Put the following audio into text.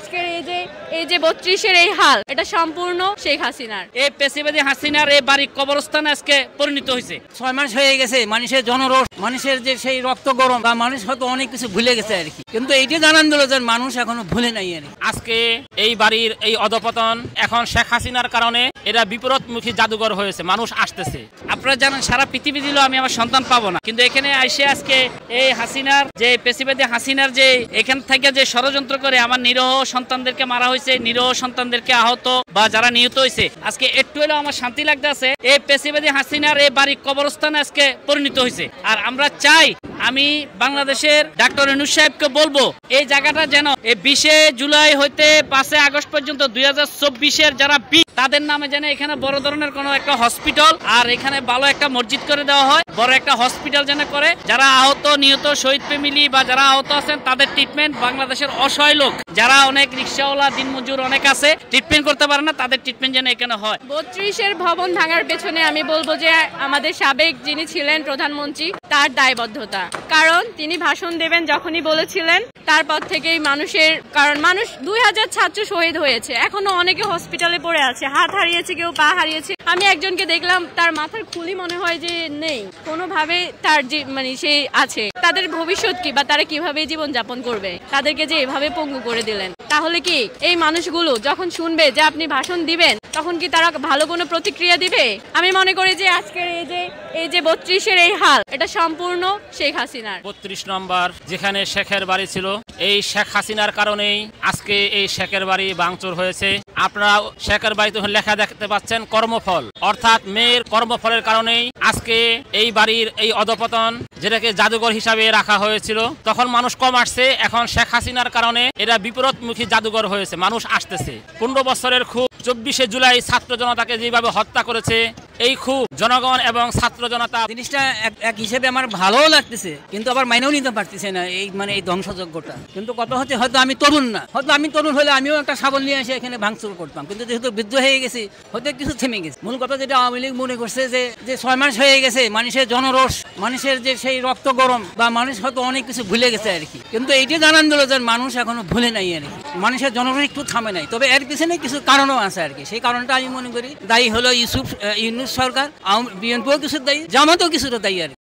আজকের এই যে ৩২-এর এই হাল, এটা সম্পূর্ণ শেখ হাসিনার। এই পেশিবাদী হাসিনার এই বাড়ি কবরস্থানে আজকে পরিণত হয়েছে। ৬ মাস হয়ে গেছে, মানুষের জনরোষ, মানুষের যে সেই রক্ত গরম, বা মানুষ হয়তো অনেক কিছু ভুলে গেছে আর কি, কিন্তু এইটা জানান দিল যে মানুষ এখনো ভুলে নাই আর কি। আজকে এই বাড়ির এই অধপতন এখন শেখ হাসিনার কারণে এরা বিপরীতমুখী জাদুঘর হয়েছে, মানুষ আসতেছে। আপনারা জানেন সারা পৃথিবী দিলেও আমি আমার সন্তান পাবো না, কিন্তু এখানে আইসে আজকে এই হাসিনার যে পেশিবাদী হাসিনার যে এখান থেকে যে ষড়যন্ত্র করে আমার নিরহ সন্তানদেরকে মারা হয়েছে, নিরহ সন্তানদেরকে আহত বা যারা নিহত হয়েছে, আজকে একটু হলেও আমার শান্তি লাগতেছে। এই পেশিবাদী হাসিনার এই বাড়ি কবরস্থানে আজকে পরিণত হয়েছে। আর আমরা চাই, আমি বাংলাদেশের ডক্টর ইউনূস সাহেবকে বলবো এই জায়গাটা যেন এই ২০ জুলাই হইতে ৫ আগস্ট পর্যন্ত ২০২৪-এর যারা তাদের নামে যেন এখানে বড় ধরনের কোনো একটা হসপিটাল আর এখানে ভালো একটা মসজিদ করে দেওয়া হয়, বড় একটা হসপিটাল যেন করে, যারা আহত নিহত শহীদ ফ্যামিলি বা যারা আহত আছেন তাদের ট্রিটমেন্ট, বাংলাদেশের অসহায় লোক যারা অনেক রিক্সাওয়ালা দিনমজুর অনেক আছে ট্রিটমেন্ট করতে পারে না, তাদের ট্রিটমেন্ট যেন এখানে হয়। ৩২-এর ভবন ভাঙার পেছনে আমি বলবো যে আমাদের সাবেক যিনি ছিলেন প্রধানমন্ত্রী তার দায়বদ্ধতা, কারণ তিনি ভাষণ দেবেন যখনই বলেছিলেন তারপর থেকেই কারণ মানুষ ২০০০ ছাত্র শহীদ হয়েছে, এখনো অনেকে হসপিটালে পড়ে আছে, হাত হারিয়েছে, কেউ পা হারিয়েছে। আমি একজনকে দেখলাম তার মাথার খুলি মনে হয় যে নেই, কোনোভাবে তার যে সে আছে, তাদের ভবিষ্যৎ কি বা তারা কিভাবে জীবন যাপন করবে, তাদেরকে যে এভাবে পঙ্গু করে দিলেন, তাহলে কি এই মানুষগুলো যখন শুনবে যে আপনি ভাষণ দিবেন তখন কি তারা ভালো কোনো প্রতিক্রিয়া দিবে? আমি মনে করি যে আজকের এই যে ৩২-এর এই হাল, এটা সম্পূর্ণ শেখ হাসিনার। ৩২ নম্বর যেখানে শেখের বাড়ি ছিল, এই শেখ হাসিনার কারণেই আজকে এই শেখের বাড়ি ভাঙচুর হয়েছে। আপনারা শেখের বাড়িতে লেখা দেখতে পাচ্ছেন কর্মফল, অর্থাৎ মেয়ের কর্মফলের কারণেই আজকে এই বাড়ির এই অধপতন, যেটাকে জাদুঘর হিসাবে রাখা হয়েছিল। তখন মানুষ কম আসছে, এখন শেখ হাসিনার কারণে এরা বিপরীতমুখী জাদুঘর হয়েছে, মানুষ আসতেছে। ১৫ বছরের খুব ২৪শে জুলাই ছাত্র জনতাকে যেভাবে হত্যা করেছে, এই খুব জনগণ এবং ছাত্র জনতা জিনিসটা এক হিসেবে আমার ভালোও লাগতেছে, কিন্তু আবার মাইনেও নিতে পারতেছে না এই এই ধ্বংসযজ্ঞটা। কিন্তু কথা হচ্ছে হয়তো আমি তরুণ না, হয়তো আমি তরুণ হলে আমিও একটা সাবল নিয়ে এসে এখানে ভাঙচুর করতাম, কিন্তু যেহেতু বৃদ্ধ হয়ে গেছি হয়তো কিছু থেমে গেছে। মূল কথা যেটা আওয়ামী লীগ মনে করছে যে ৬ মাস হয়ে গেছে, মানুষের জনরোষ, মানুষের যে সেই রক্ত গরম, বা মানুষ হয়তো অনেক কিছু ভুলে গেছে আর কি, কিন্তু এইটা জানান দিল যে মানুষ এখনো ভুলে নাই আর কি, মানুষের জনরোষ একটু থামে নাই। তবে এর পিছনে কিছু কারণও আছে আর কি, সেই কারণটা আমি মনে করি দায়ী হলো ইউনূস সরকার, বিএনপিও কিছু দায়ী, জামাতও কিছুটা দায়ী আর কি।